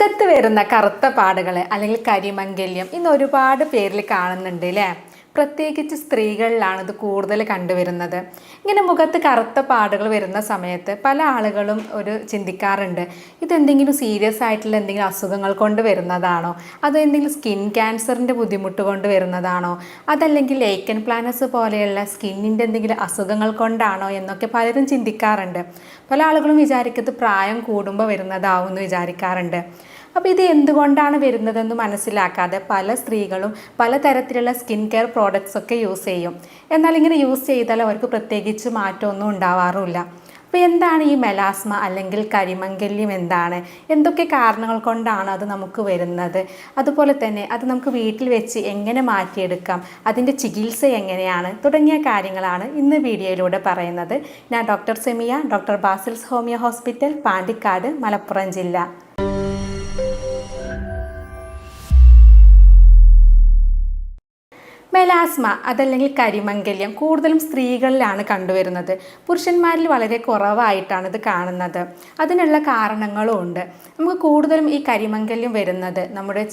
മുഖത്ത് വരുന്ന കറുത്ത പാടുകൾ അല്ലെങ്കിൽ കരിമംഗല്യം ഇന്ന് ഒരുപാട് പേരിൽ കാണുന്നുണ്ട് അല്ലേ? പ്രത്യേകിച്ച് സ്ത്രീകളിലാണ് ഇത് കൂടുതൽ കണ്ടുവരുന്നത്. ഇങ്ങനെ മുഖത്ത് കറുത്ത പാടുകൾ വരുന്ന സമയത്ത് പല ആളുകളും ചിന്തിക്കാറുണ്ട്, ഇതെന്തെങ്കിലും സീരിയസ് ആയിട്ടുള്ള എന്തെങ്കിലും അസുഖങ്ങൾ കൊണ്ട് വരുന്നതാണോ, അതോ എന്തെങ്കിലും സ്കിൻ ക്യാൻസറിൻ്റെ ബുദ്ധിമുട്ട് കൊണ്ട് വരുന്നതാണോ, അതല്ലെങ്കിൽ ലേക്കൻ പ്ലാനസ് പോലെയുള്ള സ്കിന്നിൻ്റെ എന്തെങ്കിലും അസുഖങ്ങൾ കൊണ്ടാണോ എന്നൊക്കെ പലരും ചിന്തിക്കാറുണ്ട്. പല ആളുകളും വിചാരിക്കുന്നത് പ്രായം കൂടുമ്പോൾ വരുന്നതാവും എന്ന് വിചാരിക്കാറുണ്ട്. അപ്പോൾ ഇത് എന്തുകൊണ്ടാണ് വരുന്നതെന്ന് മനസ്സിലാക്കാതെ പല സ്ത്രീകളും പലതരത്തിലുള്ള സ്കിൻ കെയർ പ്രോഡക്റ്റ്സ് ഒക്കെ യൂസ് ചെയ്യും. എന്നാൽ ഇങ്ങനെ യൂസ് ചെയ്താൽ അവർക്ക് പ്രത്യേകിച്ച് മാറ്റമൊന്നും ഉണ്ടാവാറില്ല. അപ്പോൾ എന്താണ് ഈ മെലാസ്മ അല്ലെങ്കിൽ കരിമംഗല്യം? എന്തൊക്കെ കാരണങ്ങൾ കൊണ്ടാണ് അത് നമുക്ക് വരുന്നത്? അതുപോലെ തന്നെ അത് നമുക്ക് വീട്ടിൽ വെച്ച് എങ്ങനെ മാറ്റിയെടുക്കാം, അതിൻ്റെ ചികിത്സ എങ്ങനെയാണ് തുടങ്ങിയ കാര്യങ്ങളാണ് ഇന്ന് വീഡിയോയിലൂടെ പറയുന്നത്. ഞാൻ doctor Semiya, doctor Basil's homeo hospital, Pandikkad, Malappuram ജില്ല. മെലാസ്മ അതല്ലെങ്കിൽ കരിമംഗല്യം കൂടുതലും സ്ത്രീകളിലാണ് കണ്ടുവരുന്നത്. പുരുഷന്മാരിൽ വളരെ കുറവായിട്ടാണ് ഇത് കാണുന്നത്. അതിനുള്ള കാരണങ്ങളും ഉണ്ട്. നമുക്ക് കൂടുതലും ഈ കരിമംഗല്യം വരുന്നത് നമ്മുടെ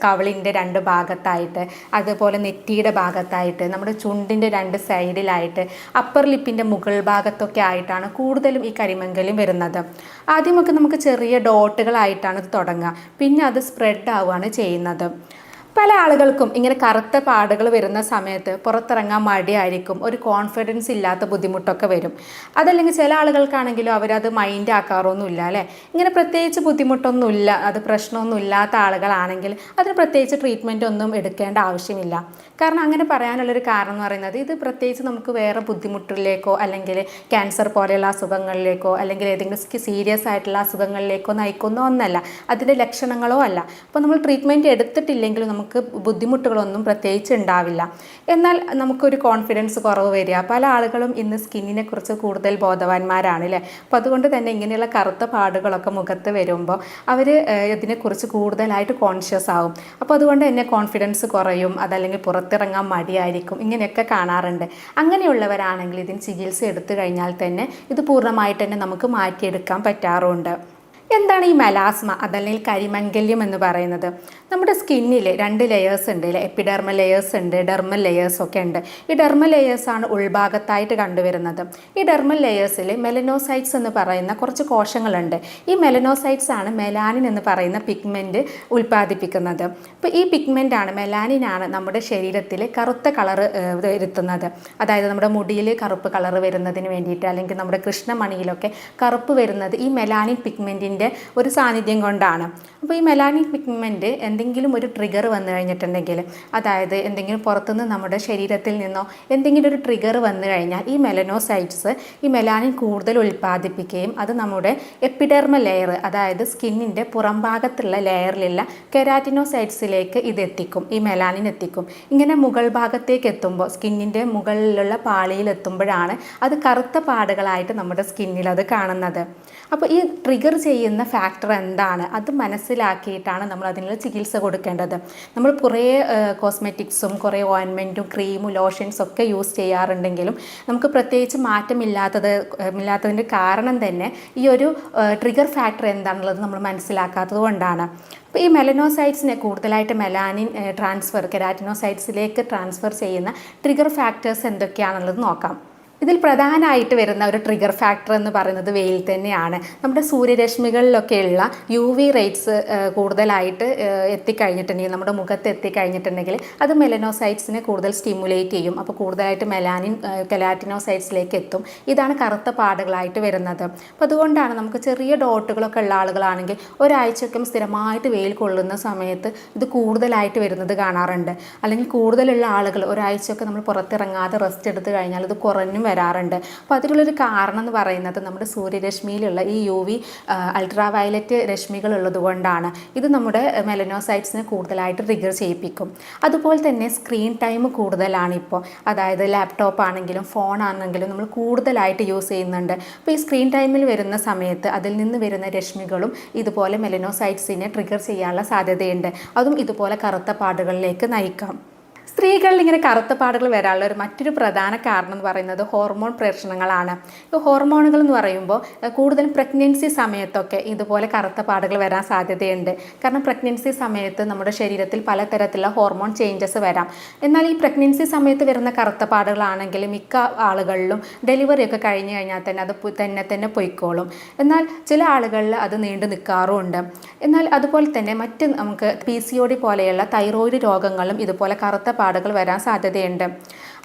കവിളിൻ്റെ രണ്ട് ഭാഗത്തായിട്ട്, അതുപോലെ നെറ്റിയുടെ ഭാഗത്തായിട്ട്, നമ്മുടെ ചുണ്ടിൻ്റെ രണ്ട് സൈഡിലായിട്ട്, അപ്പർ ലിപ്പിൻ്റെ മുകൾ ഭാഗത്തൊക്കെ ആയിട്ടാണ് കൂടുതലും ഈ കരിമംഗല്യം വരുന്നത്. ആദ്യമൊക്കെ നമുക്ക് ചെറിയ ഡോട്ടുകളായിട്ടാണ് ഇത് തുടങ്ങുക, പിന്നെ അത് സ്പ്രെഡ് ആവുകയാണ് ചെയ്യുന്നത്. പല ആളുകൾക്കും ഇങ്ങനെ കറുത്ത പാടുകൾ വരുന്ന സമയത്ത് പുറത്തിറങ്ങാൻ മടിയായിരിക്കും, ഒരു കോൺഫിഡൻസ് ഇല്ലാത്ത ബുദ്ധിമുട്ടൊക്കെ വരും. അതല്ലെങ്കിൽ ചില ആളുകൾക്കാണെങ്കിലും അവരത് മൈൻഡ് ആക്കാറൊന്നുമില്ല അല്ലേ? ഇങ്ങനെ പ്രത്യേകിച്ച് ബുദ്ധിമുട്ടൊന്നുമില്ല, അത് പ്രശ്നമൊന്നും ഇല്ലാത്ത ആളുകളാണെങ്കിൽ അതിന് പ്രത്യേകിച്ച് ട്രീറ്റ്മെൻറ്റ് ഒന്നും എടുക്കേണ്ട ആവശ്യമില്ല. കാരണം അങ്ങനെ പറയാനുള്ളൊരു കാരണം എന്ന് പറയുന്നത്, ഇത് പ്രത്യേകിച്ച് നമുക്ക് വേറെ ബുദ്ധിമുട്ടിലേക്കോ അല്ലെങ്കിൽ ക്യാൻസർ പോലെയുള്ള അസുഖങ്ങളിലേക്കോ അല്ലെങ്കിൽ ഏതെങ്കിലും സീരിയസ് ആയിട്ടുള്ള അസുഖങ്ങളിലേക്കോ നയിക്കുന്ന ഒന്നല്ല, അതിൻ്റെ ലക്ഷണങ്ങളോ അല്ല. അപ്പോൾ നമ്മൾ ട്രീറ്റ്മെൻറ്റ് എടുത്തിട്ടില്ലെങ്കിലും നമുക്ക് ബുദ്ധിമുട്ടുകളൊന്നും പ്രത്യേകിച്ച് ഉണ്ടാവില്ല. എന്നാൽ നമുക്കൊരു കോൺഫിഡൻസ് കുറവ് വരിക. പല ആളുകളും ഇന്ന് സ്കിന്നിനെ കുറിച്ച് കൂടുതൽ ബോധവാന്മാരാണ് അല്ലേ? അപ്പോൾ അതുകൊണ്ട് തന്നെ ഇങ്ങനെയുള്ള കറുത്ത പാടുകളൊക്കെ മുഖത്ത് വരുമ്പോൾ അവർ ഇതിനെക്കുറിച്ച് കൂടുതലായിട്ട് കോൺഷ്യസ് ആവും. അപ്പോൾ അതുകൊണ്ട് തന്നെ കോൺഫിഡൻസ് കുറയും, അതല്ലെങ്കിൽ പുറത്തിറങ്ങാൻ മടിയായിരിക്കും, ഇങ്ങനെയൊക്കെ കാണാറുണ്ട്. അങ്ങനെയുള്ളവരാണെങ്കിൽ ഇതിന് ചികിത്സ എടുത്തു കഴിഞ്ഞാൽ തന്നെ ഇത് പൂർണ്ണമായിട്ട് തന്നെ നമുക്ക് മാറ്റിയെടുക്കാൻ പറ്റാറുണ്ട്. എന്താണ് ഈ മെലാസ്മ അതല്ലെങ്കിൽ കരിമംഗല്യം എന്ന് പറയുന്നത്? നമ്മുടെ സ്കിന്നിൽ രണ്ട് ലെയേഴ്സ് ഉണ്ട് അല്ലേ? എപ്പിഡെർമൽ ലെയേഴ്സ് ഉണ്ട്, ഡെർമൽ ലെയേഴ്സ് ഒക്കെ ഉണ്ട്. ഈ ഡെർമൽ ലെയേഴ്സാണ് ഉൾഭാഗത്തായിട്ട് കണ്ടുവരുന്നത്. ഈ ഡെർമൽ ലെയേഴ്സിൽ മെലനോസൈറ്റ്സ് എന്ന് പറയുന്ന കുറച്ച് കോശങ്ങളുണ്ട്. ഈ മെലനോസൈറ്റ്സ് ആണ് മെലാനിൻ എന്ന് പറയുന്ന പിഗ്മെൻറ്റ് ഉൽപ്പാദിപ്പിക്കുന്നത്. അപ്പോൾ ഈ പിഗ്മെൻ്റാണ്, മെലാനിനാണ് നമ്മുടെ ശരീരത്തിൽ കറുത്ത കളറ് വരുത്തുന്നത്. അതായത് നമ്മുടെ മുടിയിൽ കറുപ്പ് കളറ് വരുന്നതിന് വേണ്ടിയിട്ട്, അല്ലെങ്കിൽ നമ്മുടെ കൃഷ്ണമണിയിലൊക്കെ കറുപ്പ് വരുന്നത് ഈ മെലാനിൻ പിഗ്മെൻറ്റിൻ്റെ ഒരു സാന്നിധ്യം കൊണ്ടാണ്. അപ്പോൾ ഈ മെലാനിൻ പിഗ്മെൻറ്റ് എന്തെങ്കിലും ഒരു ട്രിഗർ വന്നു കഴിഞ്ഞിട്ടുണ്ടെങ്കിൽ, അതായത് എന്തെങ്കിലും പുറത്തുനിന്ന് നമ്മുടെ ശരീരത്തിൽ നിന്നോ എന്തെങ്കിലും ഒരു ട്രിഗർ വന്നു കഴിഞ്ഞാൽ ഈ മെലനോസൈറ്റ്സ് ഈ മെലാനിൻ കൂടുതൽ ഉൽപ്പാദിപ്പിക്കുകയും അത് നമ്മുടെ എപ്പിഡെർമൽ ലെയർ, അതായത് സ്കിന്നിൻ്റെ പുറം ഭാഗത്തുള്ള ലെയറിലുള്ള കെരാറ്റിനോസൈറ്റ്സിലേക്ക് ഇതെത്തിക്കും, ഈ മെലാനിൻ എത്തിക്കും. ഇങ്ങനെ മുകൾ ഭാഗത്തേക്ക് എത്തുമ്പോൾ, സ്കിന്നിൻ്റെ മുകളിലുള്ള പാളിയിൽ എത്തുമ്പോഴാണ് അത് കറുത്ത പാടുകളായിട്ട് നമ്മുടെ സ്കിന്നിൽ അത് കാണുന്നത്. അപ്പോൾ ഈ ട്രിഗർ ചെയ്യുന്ന ഫാക്ടർ എന്താണ്, അത് മനസ്സിലാക്കിയിട്ടാണ് നമ്മൾ അതിനുള്ള ചികിത്സ കൊടുക്കേണ്ടത്. നമ്മൾ കുറേ കോസ്മെറ്റിക്സും കുറേ ഓയിൻമെൻറ്റും ക്രീമും ലോഷൻസും ഒക്കെ യൂസ് ചെയ്യാറുണ്ടെങ്കിലും നമുക്ക് പ്രത്യേകിച്ച് ഇല്ലാത്തതിൻ്റെ കാരണം തന്നെ ഈ ഒരു ട്രിഗർ ഫാക്ടർ എന്താണെന്നുള്ളത് നമ്മൾ മനസ്സിലാക്കാത്തത് കൊണ്ടാണ്. അപ്പോൾ ഈ മെലനോസൈറ്റ്സിനെ കൂടുതലായിട്ട് മെലാനിൻ കെരാറ്റിനോസൈറ്റ്സിലേക്ക് ട്രാൻസ്ഫർ ചെയ്യുന്ന ട്രിഗർ ഫാക്ടേഴ്സ് എന്തൊക്കെയാണെന്നുള്ളത് നോക്കാം. ഇതിൽ പ്രധാനമായിട്ട് വരുന്ന ഒരു ട്രിഗർ ഫാക്ടർ എന്ന് പറയുന്നത് വെയിൽ തന്നെയാണ്. നമ്മുടെ സൂര്യരശ്മികളിലൊക്കെയുള്ള UV റേറ്റ്സ് കൂടുതലായിട്ട് എത്തിക്കഴിഞ്ഞിട്ടുണ്ടെങ്കിൽ, നമ്മുടെ മുഖത്ത് എത്തിക്കഴിഞ്ഞിട്ടുണ്ടെങ്കിൽ അത് മെലനോസൈറ്റ്സിനെ കൂടുതൽ സ്റ്റിമുലേറ്റ് ചെയ്യും. അപ്പോൾ കൂടുതലായിട്ട് മെലാനിൻ കെരാറ്റിനോസൈറ്റ്സിലേക്ക് എത്തും. ഇതാണ് കറുത്ത പാടുകളായിട്ട് വരുന്നത്. അപ്പോൾ അതുകൊണ്ടാണ് നമുക്ക് ചെറിയ ഡോട്ടുകളൊക്കെ ഉള്ള ആളുകളാണെങ്കിൽ ഒരാഴ്ചയൊക്കെ സ്ഥിരമായിട്ട് വെയിൽ കൊള്ളുന്ന സമയത്ത് ഇത് കൂടുതലായിട്ട് വരുന്നത് കാണാറുണ്ട്. അല്ലെങ്കിൽ കൂടുതലുള്ള ആളുകൾ ഒരാഴ്ചയൊക്കെ നമ്മൾ പുറത്തിറങ്ങാതെ റെസ്റ്റ് എടുത്ത് കഴിഞ്ഞാൽ ഇത് കുറഞ്ഞും വരാറുണ്ട്. അപ്പോൾ അതിലുള്ളൊരു കാരണം എന്ന് പറയുന്നത് നമ്മുടെ സൂര്യരശ്മിയിലുള്ള ഈ UV അൾട്രാ വയലറ്റ് രശ്മികൾ ഉള്ളത് കൊണ്ടാണ്. ഇത് നമ്മുടെ മെലനോസൈറ്റ്സിനെ കൂടുതലായിട്ട് ട്രിഗർ ചെയ്യിപ്പിക്കും. അതുപോലെ തന്നെ സ്ക്രീൻ ടൈം കൂടുതലാണ് ഇപ്പോൾ. അതായത് ലാപ്ടോപ്പ് ആണെങ്കിലും ഫോൺ ആണെങ്കിലും നമ്മൾ കൂടുതലായിട്ട് യൂസ് ചെയ്യുന്നുണ്ട്. അപ്പോൾ ഈ സ്ക്രീൻ ടൈമിൽ വരുന്ന സമയത്ത് അതിൽ നിന്ന് വരുന്ന രശ്മികളും ഇതുപോലെ മെലനോസൈറ്റ്സിനെ ട്രിഗർ ചെയ്യാനുള്ള സാധ്യതയുണ്ട്. അതും ഇതുപോലെ കറുത്ത പാടുകളിലേക്ക് നയിക്കാം. സ്ത്രീകളിൽ ഇങ്ങനെ കറുത്ത പാടുകൾ വരാനുള്ള മറ്റൊരു പ്രധാന കാരണം എന്ന് പറയുന്നത് ഹോർമോൺ പ്രശ്നങ്ങളാണ്. ഈ ഹോർമോണുകൾ എന്ന് പറയുമ്പോൾ കൂടുതലും പ്രഗ്നൻസി സമയത്തൊക്കെ ഇതുപോലെ കറുത്ത പാടുകൾ വരാൻ സാധ്യതയുണ്ട്. കാരണം പ്രഗ്നൻസി സമയത്ത് നമ്മുടെ ശരീരത്തിൽ പലതരത്തിലുള്ള ഹോർമോൺ ചേഞ്ചസ് വരാം. എന്നാൽ ഈ പ്രഗ്നൻസി സമയത്ത് വരുന്ന കറുത്ത പാടുകളാണെങ്കിൽ മിക്ക ആളുകളിലും ഡെലിവറി ഒക്കെ കഴിഞ്ഞ് കഴിഞ്ഞാൽ തന്നെ അത് തന്നെ പൊയ്ക്കോളും. എന്നാൽ ചില ആളുകളിൽ അത് നീണ്ടു നിൽക്കാറുമുണ്ട്. എന്നാൽ അതുപോലെ തന്നെ മറ്റ് നമുക്ക് PCOD പോലെയുള്ള തൈറോയിഡ് രോഗങ്ങളും ഇതുപോലെ കറുത്ത പാടുകൾ വരാൻ സാധ്യതയുണ്ട്.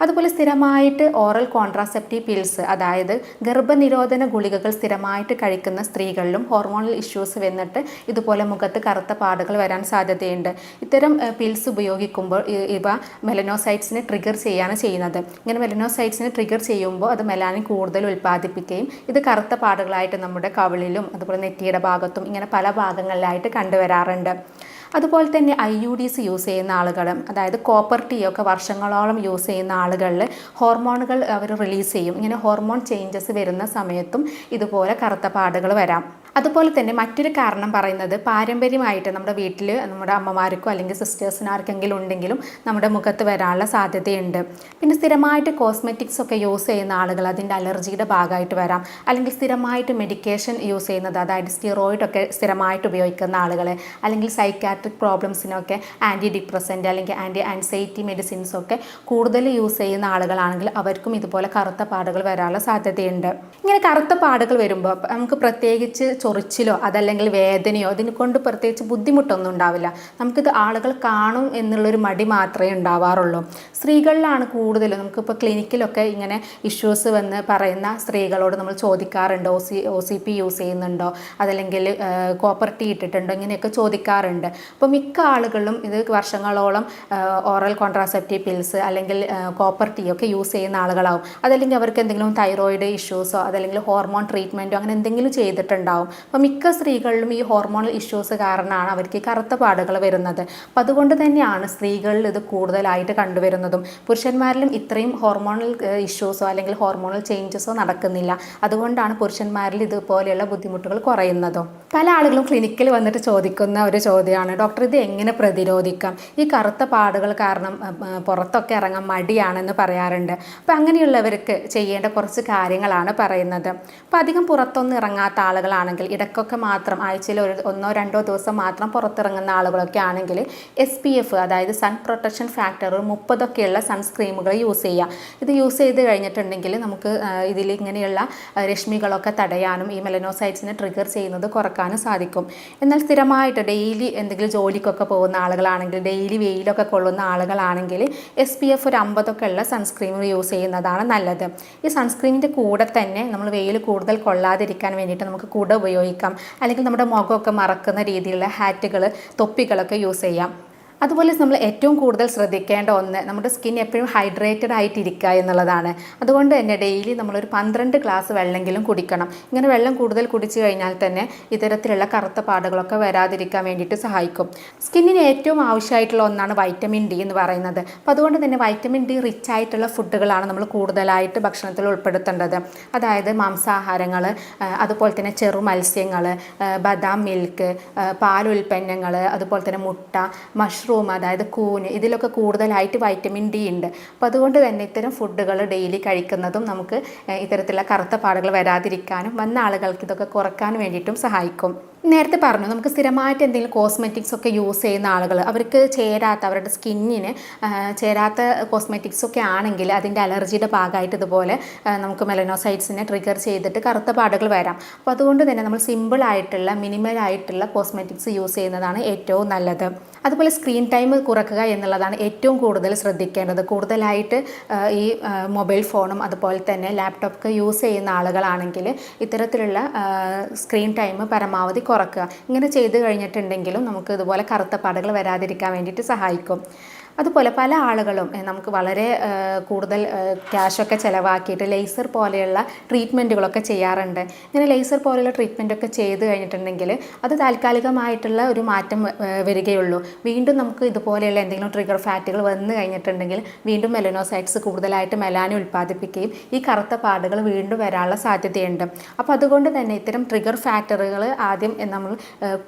അതുപോലെ സ്ഥിരമായിട്ട് ഓറൽ കോൺട്രാസെപ്റ്റീവ് പിൽസ്, അതായത് ഗർഭനിരോധന ഗുളികകൾ സ്ഥിരമായിട്ട് കഴിക്കുന്ന സ്ത്രീകളിലും ഹോർമോണൽ ഇഷ്യൂസ് വന്നിട്ട് ഇതുപോലെ മുഖത്ത് കറുത്ത പാടുകൾ വരാൻ സാധ്യതയുണ്ട്. ഇത്തരം പിൽസ് ഉപയോഗിക്കുമ്പോൾ ഇവ മെലനോസൈറ്റ്സിനെ ട്രിഗർ ചെയ്യാണ് ചെയ്യുന്നത്. ഇങ്ങനെ മെലനോസൈറ്റ്സിനെ ട്രിഗർ ചെയ്യുമ്പോൾ അത് മെലാനിൻ കൂടുതൽ ഉൽപ്പാദിപ്പിക്കുകയും ഇത് കറുത്ത പാടുകളായിട്ട് നമ്മുടെ കവിളിലും അതുപോലെ നെറ്റിയുടെ ഭാഗത്തും ഇങ്ങനെ പല ഭാഗങ്ങളിലായിട്ട് കണ്ടുവരാറുണ്ട്. അതുപോലെ തന്നെ IUDs യൂസ് ചെയ്യുന്ന ആളുകൾ, അതായത് കോപ്പർ ടീ ഒക്കെ വർഷങ്ങളോളം യൂസ് ചെയ്യുന്ന ആളുകളിൽ ഹോർമോണുകൾ അവർ റിലീസ് ചെയ്യും. ഇങ്ങനെ ഹോർമോൺ ചേഞ്ചസ് വരുന്ന സമയത്തും ഇതുപോലെ കറുത്ത പാടുകൾ വരാം. അതുപോലെ തന്നെ മറ്റൊരു കാരണം പറയുന്നത് പാരമ്പര്യമായിട്ട് നമ്മുടെ വീട്ടിൽ നമ്മുടെ അമ്മമാർക്കോ അല്ലെങ്കിൽ സിസ്റ്റേഴ്സിനോ ആർക്കെങ്കിലും ഉണ്ടെങ്കിലും നമ്മുടെ മുഖത്ത് വരാനുള്ള സാധ്യതയുണ്ട്. പിന്നെ സ്ഥിരമായിട്ട് കോസ്മെറ്റിക്സ് ഒക്കെ യൂസ് ചെയ്യുന്ന ആളുകൾ അതിൻ്റെ അലർജിയുടെ ഭാഗമായിട്ട് വരാം. അല്ലെങ്കിൽ സ്ഥിരമായിട്ട് മെഡിക്കേഷൻ യൂസ് ചെയ്യുന്നത്, അതായത് സ്റ്റിറോയിഡ് ഒക്കെ സ്ഥിരമായിട്ട് ഉപയോഗിക്കുന്ന ആളുകൾ, അല്ലെങ്കിൽ സൈക്കാട്രിക് പ്രോബ്ലംസിനൊക്കെ ആൻറ്റി ഡിപ്രസൻ്റ് അല്ലെങ്കിൽ ആൻറ്റി ആൻസൈറ്റി മെഡിസിൻസൊക്കെ കൂടുതൽ യൂസ് ചെയ്യുന്ന ആളുകളാണെങ്കിൽ അവർക്കും ഇതുപോലെ കറുത്ത പാടുകൾ വരാനുള്ള സാധ്യതയുണ്ട്. ഇങ്ങനെ കറുത്ത പാടുകൾ വരുമ്പോൾ നമുക്ക് പ്രത്യേകിച്ച് ചൊറിച്ചിലോ അതല്ലെങ്കിൽ വേദനയോ അതിനെ കൊണ്ട് പ്രത്യേകിച്ച് ബുദ്ധിമുട്ടൊന്നും ഉണ്ടാവില്ല. നമുക്കിത് ആളുകൾ കാണും എന്നുള്ളൊരു മടി മാത്രമേ ഉണ്ടാവാറുള്ളൂ. സ്ത്രീകളിലാണ് കൂടുതലും. നമുക്കിപ്പോൾ ക്ലിനിക്കിലൊക്കെ ഇങ്ങനെ ഇഷ്യൂസ് വന്ന് പറയുന്ന സ്ത്രീകളോട് നമ്മൾ ചോദിക്കാറുണ്ട്, OCP യൂസ് ചെയ്യുന്നുണ്ടോ, അതല്ലെങ്കിൽ കോപ്പർ ടീ ഇട്ടിട്ടുണ്ടോ, ഇങ്ങനെയൊക്കെ ചോദിക്കാറുണ്ട്. അപ്പോൾ മിക്ക ആളുകളും ഇത് വർഷങ്ങളോളം ഓറൽ കോൺട്രാസെപ്റ്റീവ് പിൽസ് അല്ലെങ്കിൽ കോപ്പർ ടീ ഒക്കെ യൂസ് ചെയ്യുന്ന ആളുകളാവും. അതല്ലെങ്കിൽ അവർക്ക് എന്തെങ്കിലും തൈറോയിഡ് ഇഷ്യൂസോ അതല്ലെങ്കിൽ ഹോർമോൺ ട്രീറ്റ്മെൻറ്റോ അങ്ങനെ എന്തെങ്കിലും ചെയ്തിട്ടുണ്ടാവും. അപ്പോൾ മിക്ക സ്ത്രീകളിലും ഈ ഹോർമോണൽ ഇഷ്യൂസ് കാരണമാണ് അവർക്ക് ഈ കറുത്ത പാടുകൾ വരുന്നത്. അപ്പോൾ അതുകൊണ്ട് തന്നെയാണ് സ്ത്രീകളിൽ ഇത് കൂടുതലായിട്ട് കണ്ടുവരുന്നതും. പുരുഷന്മാരിലും ഇത്രയും ഹോർമോണൽ ഇഷ്യൂസോ അല്ലെങ്കിൽ ഹോർമോണൽ ചേഞ്ചസോ നടക്കുന്നില്ല. അതുകൊണ്ടാണ് പുരുഷന്മാരിൽ ഇതുപോലെയുള്ള ബുദ്ധിമുട്ടുകൾ കുറയുന്നതും. പല ആളുകളും ക്ലിനിക്കിൽ വന്നിട്ട് ചോദിക്കുന്ന ഒരു ചോദ്യമാണ്, ഡോക്ടർ ഇത് എങ്ങനെ പ്രതിരോധിക്കാം? ഈ കറുത്ത പാടുകൾ കാരണം പുറത്തൊക്കെ ഇറങ്ങാൻ മടിയാണെന്ന് പറയാറുണ്ട്. അപ്പോൾ അങ്ങനെയുള്ളവർക്ക് ചെയ്യേണ്ട കുറച്ച് കാര്യങ്ങളാണ് പറയുന്നത്. അപ്പോൾ അധികം പുറത്തൊന്നും ഇറങ്ങാത്ത ആളുകളാണെങ്കിൽ, ഇടയ്ക്കൊക്കെ മാത്രം ആഴ്ചയിൽ 1-2 ദിവസം മാത്രം പുറത്തിറങ്ങുന്ന ആളുകളൊക്കെ ആണെങ്കിൽ SPF, അതായത് സൺ പ്രൊട്ടക്ഷൻ ഫാക്ടർ 30 ഒക്കെയുള്ള സൺസ്ക്രീമുകൾ യൂസ് ചെയ്യുക. ഇത് യൂസ് ചെയ്ത് കഴിഞ്ഞിട്ടുണ്ടെങ്കിൽ നമുക്ക് ഇതിൽ ഇങ്ങനെയുള്ള രശ്മികളൊക്കെ തടയാനും ഈ മെലനോസൈറ്റ്സിനെ ട്രിഗർ ചെയ്യുന്നത് കുറക്കാനും സാധിക്കും. എന്നാൽ സ്ഥിരമായിട്ട് ഡെയിലി എന്തെങ്കിലും ജോലിക്കൊക്കെ പോകുന്ന ആളുകളാണെങ്കിൽ, ഡെയിലി വെയിലൊക്കെ കൊള്ളുന്ന ആളുകളാണെങ്കിൽ SPF ഒരു 50 ഒക്കെ ഉള്ള സൺസ്ക്രീം യൂസ് ചെയ്യുന്നതാണ് നല്ലത്. ഈ സൺസ്ക്രീമിൻ്റെ കൂടെ തന്നെ നമ്മൾ വെയിൽ കൂടുതൽ കൊള്ളാതിരിക്കാൻ വേണ്ടിയിട്ട് നമുക്ക് കുട ഉപയോഗിക്കാം. അല്ലെങ്കിൽ നമ്മുടെ മുഖമൊക്കെ മറക്കുന്ന രീതിയിലുള്ള ഹാറ്റുകൾ, തൊപ്പികളൊക്കെ യൂസ് ചെയ്യാം. അതുപോലെ നമ്മൾ ഏറ്റവും കൂടുതൽ ശ്രദ്ധിക്കേണ്ട ഒന്ന് നമ്മുടെ സ്കിൻ എപ്പോഴും ഹൈഡ്രേറ്റഡ് ആയിട്ടിരിക്കുക എന്നുള്ളതാണ്. അതുകൊണ്ട് തന്നെ ഡെയിലി നമ്മളൊരു 12 ഗ്ലാസ് വെള്ളമെങ്കിലും കുടിക്കണം. ഇങ്ങനെ വെള്ളം കൂടുതൽ കുടിച്ചു കഴിഞ്ഞാൽ തന്നെ ഇത്തരത്തിലുള്ള കറുത്ത പാടുകളൊക്കെ വരാതിരിക്കാൻ വേണ്ടിയിട്ട് സഹായിക്കും. സ്കിന്നിന് ഏറ്റവും ആവശ്യമായിട്ടുള്ള ഒന്നാണ് വൈറ്റമിൻ D എന്ന് പറയുന്നത്. അപ്പോൾ അതുകൊണ്ട് തന്നെ വൈറ്റമിൻ D റിച്ച് ആയിട്ടുള്ള ഫുഡുകളാണ് നമ്മൾ കൂടുതലായിട്ട് ഭക്ഷണത്തിൽ ഉൾപ്പെടുത്തേണ്ടത്. അതായത് മാംസാഹാരങ്ങൾ, അതുപോലെ തന്നെ ചെറു മത്സ്യങ്ങൾ, ബദാം മിൽക്ക്, പാലുൽപ്പന്നങ്ങൾ, അതുപോലെ തന്നെ മുട്ട, മഷ്റൂം, അതായത് കൂന്, ഇതിലൊക്കെ കൂടുതലായിട്ട് വൈറ്റമിൻ D ഉണ്ട്. അപ്പോൾ അതുകൊണ്ട് തന്നെ ഇത്തരം ഫുഡുകൾ ഡെയിലി കഴിക്കുന്നതും നമുക്ക് ഇത്തരത്തിലുള്ള കറുത്ത പാടുകൾ വരാതിരിക്കാനും വന്ന ആളുകൾക്ക് ഇതൊക്കെ കുറക്കാനും വേണ്ടിയിട്ടും സഹായിക്കും. നേരത്തെ പറഞ്ഞു, നമുക്ക് സ്ഥിരമായിട്ട് എന്തെങ്കിലും കോസ്മെറ്റിക്സ് ഒക്കെ യൂസ് ചെയ്യുന്ന ആളുകൾ, അവർക്ക് ചേരാത്ത, അവരുടെ സ്കിന്നിന് ചേരാത്ത കോസ്മെറ്റിക്സ് ഒക്കെ ആണെങ്കിൽ അതിൻ്റെ അലർജിയുടെ ഭാഗമായിട്ട് ഇതുപോലെ നമുക്ക് മെലനോസൈറ്റ്സിനെ ട്രിഗർ ചെയ്തിട്ട് കറുത്ത പാടുകൾ വരാം. അപ്പോൾ അതുകൊണ്ട് തന്നെ നമ്മൾ സിമ്പിളായിട്ടുള്ള മിനിമലായിട്ടുള്ള കോസ്മെറ്റിക്സ് യൂസ് ചെയ്യുന്നതാണ് ഏറ്റവും നല്ലത്. അതുപോലെ സ്ക്രീൻ ടൈം കുറക്കുക എന്നുള്ളതാണ് ഏറ്റവും കൂടുതൽ ശ്രദ്ധിക്കേണ്ടത്. കൂടുതലായിട്ട് ഈ മൊബൈൽ ഫോണും അതുപോലെ തന്നെ ലാപ്ടോപ്പൊക്കെ യൂസ് ചെയ്യുന്ന ആളുകളാണെങ്കിൽ ഇത്തരത്തിലുള്ള സ്ക്രീൻ ടൈം പരമാവധി കുറക്കുക. ഇങ്ങനെ ചെയ്ത് കഴിഞ്ഞിട്ടുണ്ടെങ്കിലും നമുക്ക് ഇതുപോലെ കറുത്ത പാടുകൾ വരാതിരിക്കാൻ വേണ്ടിയിട്ട് സഹായിക്കും. അതുപോലെ പല ആളുകളും നമുക്ക് വളരെ കൂടുതൽ ക്യാഷൊക്കെ ചിലവാക്കിയിട്ട് ലേസർ പോലെയുള്ള ട്രീറ്റ്മെൻറ്റുകളൊക്കെ ചെയ്യാറുണ്ട്. ഇങ്ങനെ ലേസർ പോലെയുള്ള ട്രീറ്റ്മെൻറ്റൊക്കെ ചെയ്ത് കഴിഞ്ഞിട്ടുണ്ടെങ്കിൽ അത് താൽക്കാലികമായിട്ടുള്ള ഒരു മാറ്റം വരികയുള്ളൂ. വീണ്ടും നമുക്ക് ഇതുപോലെയുള്ള എന്തെങ്കിലും ട്രിഗർ ഫാറ്റുകൾ വന്നു കഴിഞ്ഞിട്ടുണ്ടെങ്കിൽ വീണ്ടും മെലനോസൈറ്റ്സ് കൂടുതലായിട്ട് മെലാനിൻ ഉൽപ്പാദിപ്പിക്കുകയും ഈ കറുത്ത പാടുകൾ വീണ്ടും വരാനുള്ള സാധ്യതയുണ്ട്. അപ്പോൾ അതുകൊണ്ട് തന്നെ ഇത്തരം ട്രിഗർ ഫാക്ടറുകൾ ആദ്യം നമ്മൾ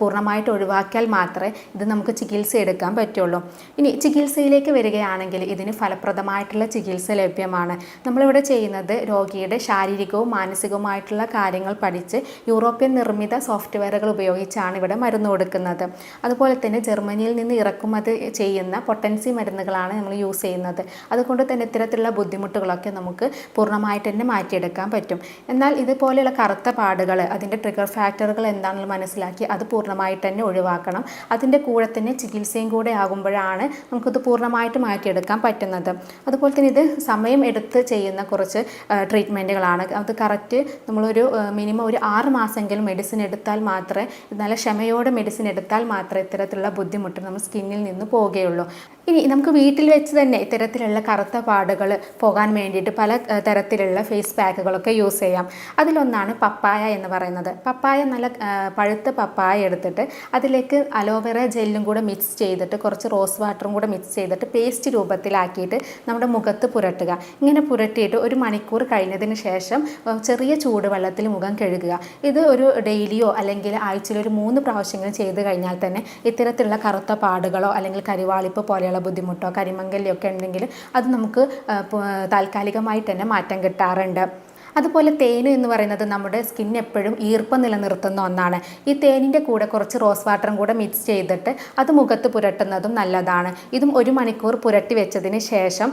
പൂർണ്ണമായിട്ട് ഒഴിവാക്കിയാൽ മാത്രമേ ഇത് നമുക്ക് ചികിത്സ എടുക്കാൻ പറ്റുള്ളൂ. ഇനി ചികിത്സ ചികിത്സയിലേക്ക് വരികയാണെങ്കിൽ ഇതിന് ഫലപ്രദമായിട്ടുള്ള ചികിത്സ ലഭ്യമാണ്. നമ്മളിവിടെ ചെയ്യുന്നത് രോഗിയുടെ ശാരീരികവും മാനസികവുമായിട്ടുള്ള കാര്യങ്ങൾ പഠിച്ച് യൂറോപ്യൻ നിർമ്മിത സോഫ്റ്റ്വെയറുകൾ ഉപയോഗിച്ചാണ് ഇവിടെ മരുന്ന് കൊടുക്കുന്നത്. അതുപോലെ തന്നെ ജർമ്മനിയിൽ നിന്ന് ഇറക്കുമതി ചെയ്യുന്ന പൊട്ടൻസി മരുന്നുകളാണ് നമ്മൾ യൂസ് ചെയ്യുന്നത്. അതുകൊണ്ട് തന്നെ ഇത്തരത്തിലുള്ള ബുദ്ധിമുട്ടുകളൊക്കെ നമുക്ക് പൂർണ്ണമായിട്ട് തന്നെ മാറ്റിയെടുക്കാൻ പറ്റും. എന്നാൽ ഇതുപോലെയുള്ള കറുത്ത പാടുകൾ, അതിൻ്റെ ട്രിഗർ ഫാക്ടറുകൾ എന്താണെന്ന് മനസ്സിലാക്കി അത് പൂർണ്ണമായിട്ട് തന്നെ ഒഴിവാക്കണം. അതിൻ്റെ കൂടെ തന്നെ ചികിത്സയും കൂടെ ആകുമ്പോഴാണ് നമുക്കിത് പൂർണ്ണമായിട്ട് മാറ്റിയെടുക്കാൻ പറ്റുന്നത്. അതുപോലെ തന്നെ ഇത് സമയം എടുത്ത് ചെയ്യുന്ന കുറച്ച് ട്രീറ്റ്മെൻറ്റുകളാണ്. അത് കറക്റ്റ് നമ്മളൊരു മിനിമം ഒരു 6 മാസമെങ്കിലും മെഡിസിൻ എടുത്താൽ മാത്രമേ, നല്ല ക്ഷമയോടെ മെഡിസിൻ എടുത്താൽ മാത്രമേ ഇത്തരത്തിലുള്ള ബുദ്ധിമുട്ട് നമ്മൾ സ്കിന്നിൽ നിന്ന് പോവുകയുള്ളൂ. ഇനി നമുക്ക് വീട്ടിൽ വെച്ച് തന്നെ ഇത്തരത്തിലുള്ള കറുത്ത പാടുകൾ പോകാൻ വേണ്ടിയിട്ട് പല തരത്തിലുള്ള ഫേസ് പാക്കുകളൊക്കെ യൂസ് ചെയ്യാം. അതിലൊന്നാണ് പപ്പായ എന്ന് പറയുന്നത്. പപ്പായ നല്ല പഴുത്ത പപ്പായ എടുത്തിട്ട് അതിലേക്ക് അലോവേറ ജെല്ലും കൂടെ മിക്സ് ചെയ്തിട്ട് കുറച്ച് റോസ് വാട്ടറും കൂടെ മിക്സ് ചെയ്തിട്ട് പേസ്റ്റ് രൂപത്തിലാക്കിയിട്ട് നമ്മുടെ മുഖത്ത് പുരട്ടുക. ഇങ്ങനെ പുരട്ടിയിട്ട് 1 മണിക്കൂർ കഴിഞ്ഞതിന് ശേഷം ചെറിയ ചൂടുവെള്ളത്തിൽ മുഖം കഴുകുക. ഇത് ഒരു ഡെയിലിയോ അല്ലെങ്കിൽ ആഴ്ചയിൽ ഒരു 3 പ്രാവശ്യങ്ങൾ ചെയ്ത് കഴിഞ്ഞാൽ തന്നെ ഇത്തരത്തിലുള്ള കറുത്ത പാടുകളോ അല്ലെങ്കിൽ കരിവാളിപ്പ് പോലെയുള്ള ബുദ്ധിമുട്ടോ കരിമങ്കലിയോ ഒക്കെ ഉണ്ടെങ്കിൽ അത് നമുക്ക് താൽക്കാലികമായിട്ട് തന്നെ മാറ്റം കിട്ടാറുണ്ട്. അതുപോലെ തേൻ എന്ന് പറയുന്നത് നമ്മുടെ സ്കിൻ എപ്പോഴും ഈർപ്പം നിലനിർത്തുന്ന ഒന്നാണ്. ഈ തേനിൻ്റെ കൂടെ കുറച്ച് റോസ് വാട്ടറും കൂടെ മിക്സ് ചെയ്തിട്ട് അത് മുഖത്ത് പുരട്ടുന്നതും നല്ലതാണ്. ഇതും 1 മണിക്കൂർ പുരട്ടി വെച്ചതിന് ശേഷം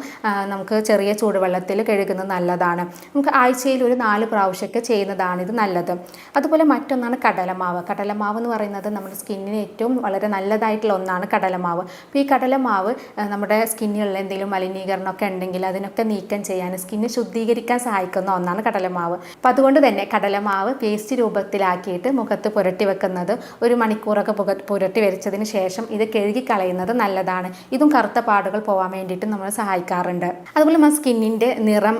നമുക്ക് ചെറിയ ചൂടുവെള്ളത്തിൽ കഴുകുന്നത് നല്ലതാണ്. നമുക്ക് ആഴ്ചയിൽ ഒരു 4 പ്രാവശ്യമൊക്കെ ചെയ്യുന്നതാണ് ഇത് നല്ലത്. അതുപോലെ മറ്റൊന്നാണ് കടലമാവ്. കടലമാവ് എന്ന് പറയുന്നത് നമ്മുടെ സ്കിന്നിന് ഏറ്റവും വളരെ നല്ലതായിട്ടുള്ള ഒന്നാണ് കടലമാവ്. അപ്പോൾ ഈ കടലമാവ് നമ്മുടെ സ്കിന്നിലുള്ള എന്തെങ്കിലും മലിനീകരണമൊക്കെ ഉണ്ടെങ്കിൽ അതിനൊക്കെ നീക്കം ചെയ്യാൻ, സ്കിന്ന് ശുദ്ധീകരിക്കാൻ സഹായിക്കുന്ന ഒന്നാണ് കടലമാവ്. അപ്പം അതുകൊണ്ട് തന്നെ കടലമാവ് പേസ്റ്റ് രൂപത്തിലാക്കിയിട്ട് മുഖത്ത് പുരട്ടി വെക്കുന്നത് 1 മണിക്കൂറൊക്കെ പുരട്ടി വെച്ചതിന് ശേഷം ഇത് കഴുകി കളയുന്നത് നല്ലതാണ്. ഇതും കറുത്ത പാടുകൾ പോകാൻ വേണ്ടിയിട്ട് നമ്മളെ സഹായിക്കാറുണ്ട്. അതുപോലെ നമ്മുടെ സ്കിന്നിൻ്റെ നിറം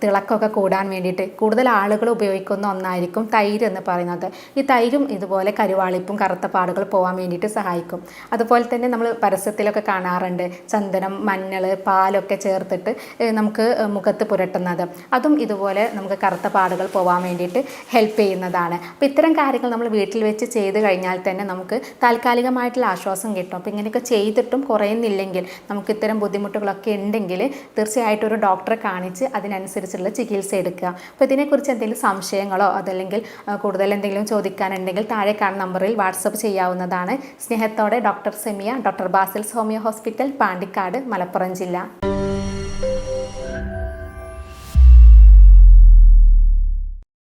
തിളക്കമൊക്കെ കൂടാൻ വേണ്ടിയിട്ട് കൂടുതൽ ആളുകൾ ഉപയോഗിക്കുന്ന ഒന്നായിരിക്കും തൈര് എന്ന് പറയുന്നത്. ഈ തൈരും ഇതുപോലെ കരുവാളിപ്പും കറുത്ത പാടുകൾ പോകാൻ വേണ്ടിയിട്ട് സഹായിക്കും. അതുപോലെ തന്നെ നമ്മൾ പരസ്യത്തിലൊക്കെ കാണാറുണ്ട് ചന്ദനം, മഞ്ഞൾ, പാലൊക്കെ ചേർത്തിട്ട് നമുക്ക് മുഖത്ത് പുരട്ടുന്നത്. അതും ഇതുപോലെ നമുക്ക് കറുത്ത പാടുകൾ പോകാൻ വേണ്ടിയിട്ട് ഹെൽപ്പ് ചെയ്യുന്നതാണ്. അപ്പോൾ ഇത്തരം കാര്യങ്ങൾ നമ്മൾ വീട്ടിൽ വെച്ച് ചെയ്ത് കഴിഞ്ഞാൽ തന്നെ നമുക്ക് താൽക്കാലികമായിട്ടുള്ള ആശ്വാസം കിട്ടും. അപ്പോൾ ഇങ്ങനെയൊക്കെ ചെയ്തിട്ടും കുറയുന്നില്ലെങ്കിൽ, നമുക്ക് ഇത്തരം ബുദ്ധിമുട്ടുകളൊക്കെ ഉണ്ടെങ്കിൽ തീർച്ചയായിട്ടും ഒരു ഡോക്ടറെ കാണിച്ച് അതിനനുസരിച്ചുള്ള ചികിത്സ എടുക്കുക. അപ്പോൾ ഇതിനെക്കുറിച്ച് എന്തെങ്കിലും സംശയങ്ങളോ അതല്ലെങ്കിൽ കൂടുതൽ എന്തെങ്കിലും ചോദിക്കാനുണ്ടെങ്കിൽ താഴെ കാണുന്ന നമ്പറിൽ വാട്സപ്പ് ചെയ്യാവുന്നതാണ്. സ്നേഹത്തോടെ doctor Semiya, doctor Basil's homeo hospital, Pandikkad, Malappuram ജില്ല.